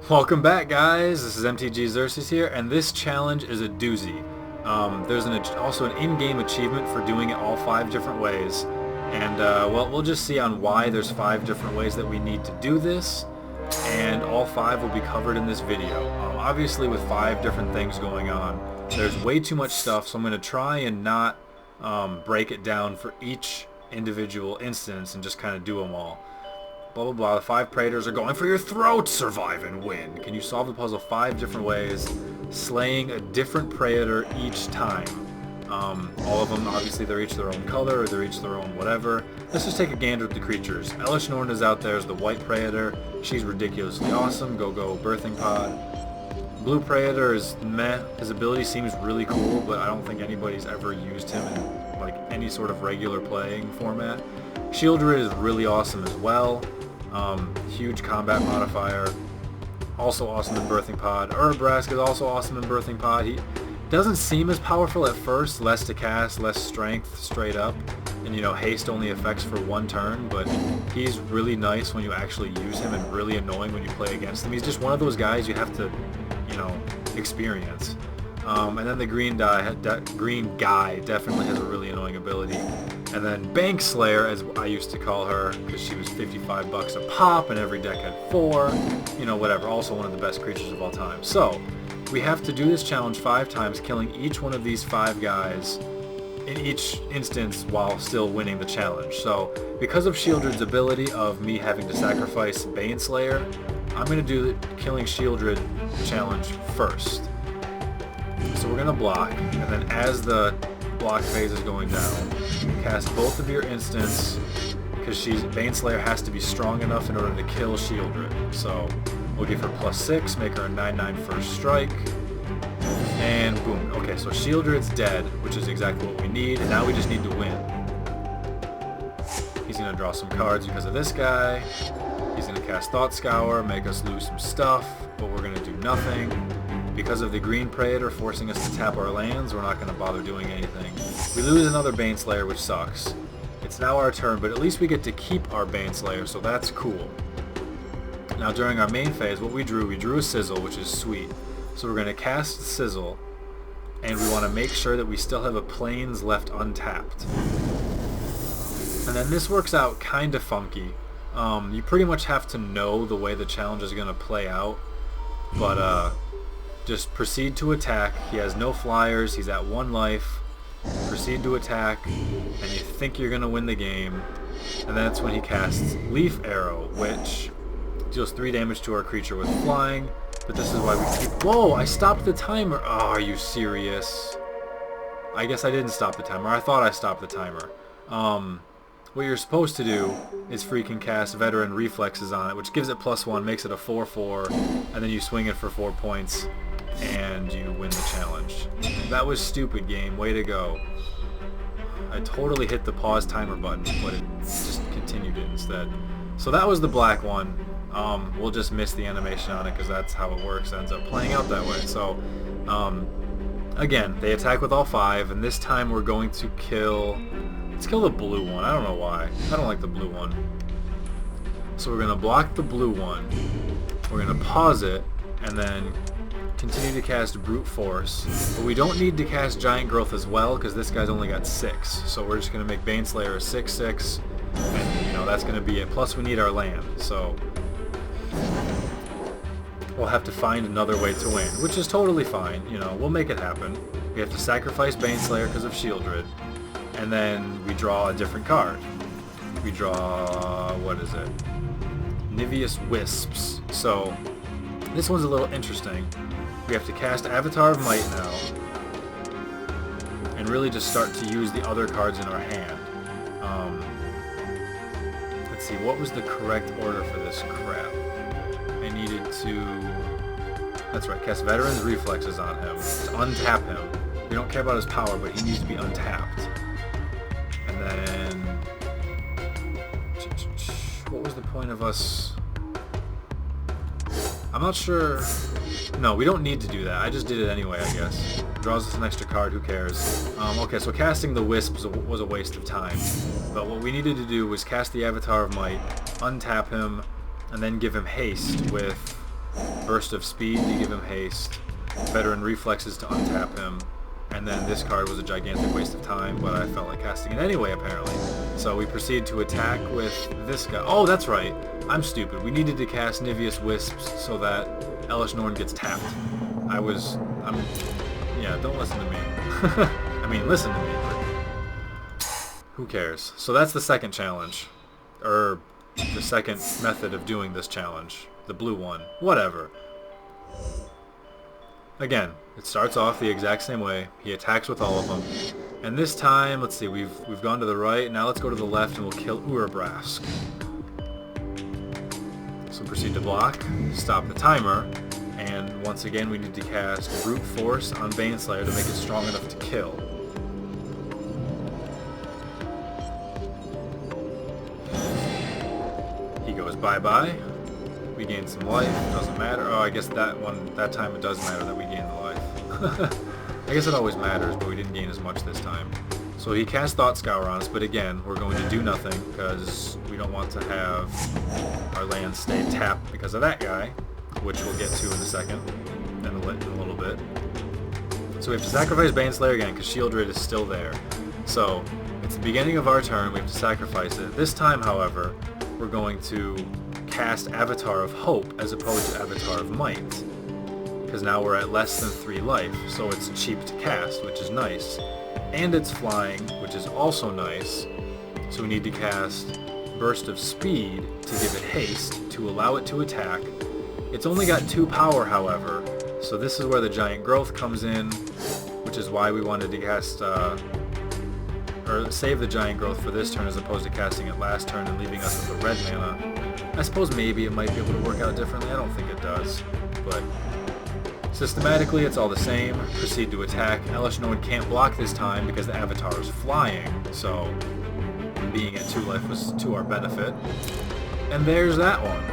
Welcome back, guys. This is mtgxerxes here, and this challenge is a doozy. There's also an in-game achievement for doing it all 5 different ways, and well, we'll just see on why there's 5 different ways that we need to do this, and all 5 will be covered in this video. Obviously, with 5 different things going on, there's way too much stuff, so I'm going to try and not break it down for each individual instance and just kind of do them all. Blah blah blah. The 5 Praetors are going for your throat. Survive and win. Can you solve the puzzle 5 different ways, slaying a different Praetor each time? All of them, obviously, they're each their own color, or they're each their own whatever. Let's just take a gander at the creatures. Elesh Norn is out there as the white Praetor. She's ridiculously awesome. Go birthing pod. Blue Praetor is meh. His ability seems really cool, but I don't think anybody's ever used him in like any sort of regular playing format. Sheoldred is really awesome as well. Huge combat modifier, also awesome in birthing pod. Urabrask is also awesome in birthing pod. He doesn't seem as powerful at first, less to cast, less strength straight up, and you know, haste only affects for 1 turn, but he's really nice when you actually use him and really annoying when you play against him. He's just one of those guys you have to, you know, experience. And then the green guy definitely has a really annoying ability. And then Bank Slayer, as I used to call her, because she was 55 bucks a pop and every deck had 4, you know, whatever. Also one of the best creatures of all time. So we have to do this challenge 5 times, killing each one of these 5 guys in each instance while still winning the challenge. So because of Sheoldred's ability of me having to sacrifice Bane Slayer, I'm going to do the killing Sheoldred challenge first. So we're going to block, and then as the block phase is going down, cast both of your instants, because Bane Slayer has to be strong enough in order to kill Sheoldred. So we'll give her +6, make her a 9/9 first strike, and boom. Okay, so Sheoldred's dead, which is exactly what we need, and now we just need to win. He's going to draw some cards because of this guy. He's going to cast Thought Scour, make us lose some stuff, but we're going to do nothing. Because of the green Praetor forcing us to tap our lands, we're not going to bother doing anything. We lose another Bane Slayer, which sucks. It's now our turn, but at least we get to keep our Bane Slayer, so that's cool. Now during our main phase, what we drew a Sizzle, which is sweet. So we're going to cast Sizzle, and we want to make sure that we still have a Plains left untapped. And then this works out kind of funky. You pretty much have to know the way the challenge is going to play out, but just proceed to attack. He has no flyers, he's at 1 life. Proceed to attack, and you think you're going to win the game. And that's when he casts Leaf Arrow, which deals 3 damage to our creature with flying. But this is why we keep... Whoa, I stopped the timer! Oh, are you serious? I guess I didn't stop the timer. I thought I stopped the timer. What you're supposed to do is freaking cast Veteran Reflexes on it, which gives it +1, makes it a 4/4, and then you swing it for 4 points, and you win the challenge. That was stupid, game. Way to go. I totally hit the pause timer button, but it just continued it instead. So that was the black one. We'll just miss the animation on it because that's how it works. It ends up playing out that way. So, again, they attack with all 5, and this time we're going to kill... Let's kill the blue one. I don't know why. I don't like the blue one. So we're going to block the blue one. We're going to pause it, and then continue to cast Brute Force. But we don't need to cast Giant Growth as well, because this guy's only got 6. So we're just going to make Bane Slayer a 6/6, and you know, that's going to be it. Plus we need our land, so we'll have to find another way to win, which is totally fine. You know, we'll make it happen. We have to sacrifice Bane Slayer because of Sheoldred, and then we draw a different card. We draw, what is it? Niveus Wisps. So this one's a little interesting. We have to cast Avatar of Might now, and really just start to use the other cards in our hand. Let's see, what was the correct order for this crap? I needed to... That's right, cast Veteran's Reflexes on him. To untap him. We don't care about his power, but he needs to be untapped. And then... What was the point of us... I'm not sure... No, we don't need to do that. I just did it anyway, I guess. Draws us an extra card, who cares? Okay, so casting the Wisps was a waste of time. But what we needed to do was cast the Avatar of Might, untap him, and then give him haste with Burst of Speed to give him haste, Veteran Reflexes to untap him, and then this card was a gigantic waste of time, but I felt like casting it anyway, apparently. So we proceed to attack with this guy. Oh, that's right. I'm stupid. We needed to cast Niveus Wisps so that Elesh Norn gets tapped. Yeah, don't listen to me. I mean, listen to me, but who cares? So that's the second challenge. Or the second method of doing this challenge. The blue one. Whatever. Again, it starts off the exact same way. He attacks with all of them. And this time, let's see, we've gone to the right. Now let's go to the left and we'll kill Urabrask. So proceed to block, stop the timer, and once again we need to cast Brute Force on Baneslayer to make it strong enough to kill. He goes bye-bye. We gain some life, doesn't matter. Oh, I guess that time it does matter that we gain the life. I guess it always matters, but we didn't gain as much this time. So he cast Thought Scour on us, but again, we're going to do nothing because we don't want to have our land stay tapped because of that guy, which we'll get to in a second, in a little bit. So we have to sacrifice Baneslayer again because Sheoldred is still there. So it's the beginning of our turn, we have to sacrifice it. This time, however, we're going to cast Avatar of Hope as opposed to Avatar of Might, because now we're at less than 3 life, so it's cheap to cast, which is nice. And it's flying, which is also nice, so we need to cast Burst of Speed to give it haste to allow it to attack. It's only got 2 power, however, so this is where the Giant Growth comes in, which is why we wanted to cast, or save the Giant Growth for this turn as opposed to casting it last turn and leaving us with the red mana. I suppose maybe it might be able to work out differently, I don't think it does, but systematically it's all the same. Proceed to attack. Elesh Norn can't block this time because the Avatar is flying, so being at 2 life was to our benefit. And there's that one.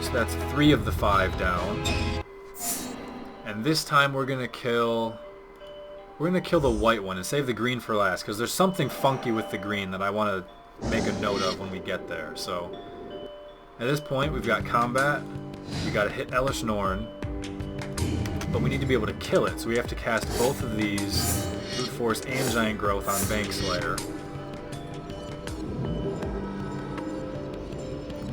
So that's 3 of the 5 down. And this time we're gonna kill the white one and save the green for last, because there's something funky with the green that I want to make a note of when we get there. So at this point we've got combat, we got to hit Elesh Norn, but we need to be able to kill it, so we have to cast both of these, Brute Force and Giant Growth on Baneslayer.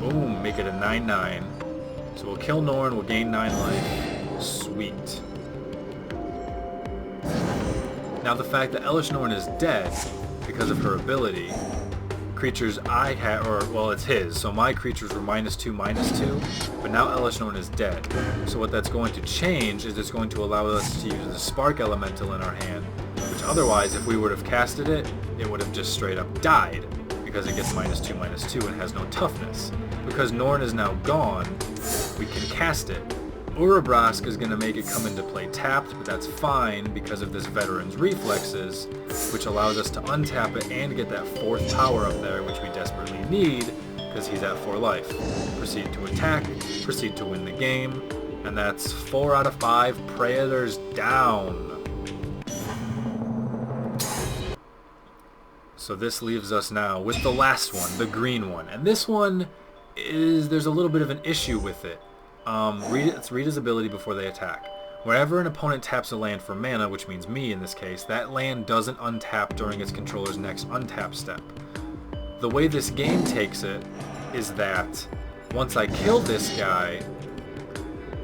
Boom, make it a 9/9. So we'll kill Norn, we'll gain 9 life. Sweet. Now the fact that Elesh Norn is dead because of her ability, creatures I had, well, it's his, so my creatures were -2/-2, but now Elesh Norn is dead. So what that's going to change is it's going to allow us to use the Spark Elemental in our hand, which otherwise, if we would have casted it, it would have just straight up died, because it gets -2/-2 and has no toughness. Because Norn is now gone, we can cast it. Urabrask is going to make it come into play tapped, but that's fine because of this Veteran's Reflexes, which allows us to untap it and get that 4th power up there, which we desperately need because he's at 4 life. Proceed to attack, proceed to win the game, and that's 4 out of 5 Praetors down. So this leaves us now with the last one, the green one, and this one there's a little bit of an issue with it. Read his ability before they attack. Whenever an opponent taps a land for mana, which means me in this case, that land doesn't untap during its controller's next untap step. The way this game takes it is that once I kill this guy,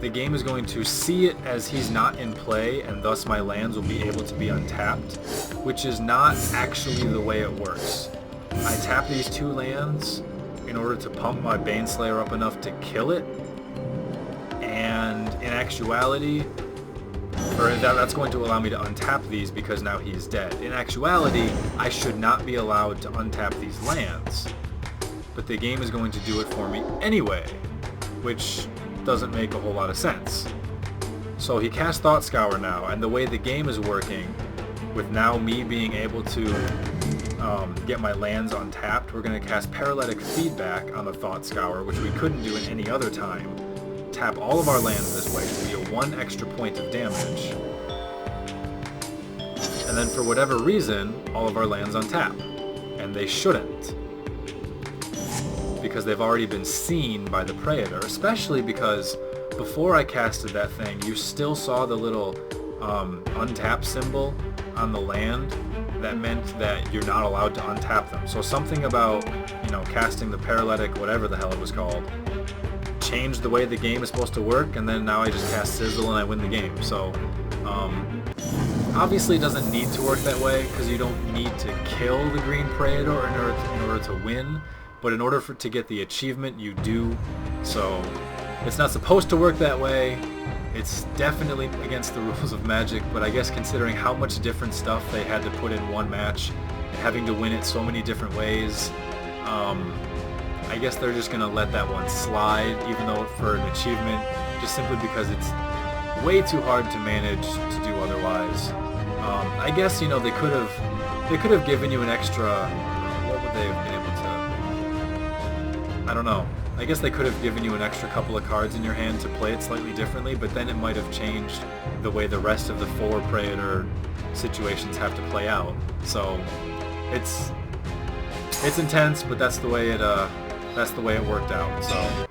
the game is going to see it as he's not in play, and thus my lands will be able to be untapped, which is not actually the way it works. I tap these 2 lands in order to pump my Baneslayer up enough to kill it, and in actuality, that's going to allow me to untap these because now he's dead. In actuality, I should not be allowed to untap these lands, but the game is going to do it for me anyway, which doesn't make a whole lot of sense. So he casts Thought Scour now, and the way the game is working, with now me being able to get my lands untapped, we're going to cast Paralytic Feedback on the Thought Scour, which we couldn't do at any other time. Tap all of our lands this way to be a 1 extra point of damage. And then for whatever reason, all of our lands untap. And they shouldn't. because they've already been seen by the Praetor, especially because before I casted that thing, you still saw the little untap symbol on the land. That meant that you're not allowed to untap them. So something about, you know, casting the paralytic, whatever the hell it was called, changed the way the game is supposed to work, and then now I just cast Sizzle and I win the game. So obviously it doesn't need to work that way, because you don't need to kill the Green Praetor in order to win, but in order to get the achievement, you do. So it's not supposed to work that way. It's definitely against the rules of Magic, but I guess considering how much different stuff they had to put in one match, having to win it so many different ways, I guess they're just going to let that one slide, even though for an achievement, just simply because it's way too hard to manage to do otherwise. I guess, you know, they could have given you an extra, what would they have been able to, I don't know. I guess they could have given you an extra couple of cards in your hand to play it slightly differently, but then it might have changed the way the rest of the 4 Praetor situations have to play out. So it's intense, but that's the way it worked out. So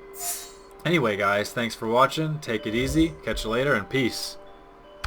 anyway, guys, thanks for watching. Take it easy. Catch you later, and peace.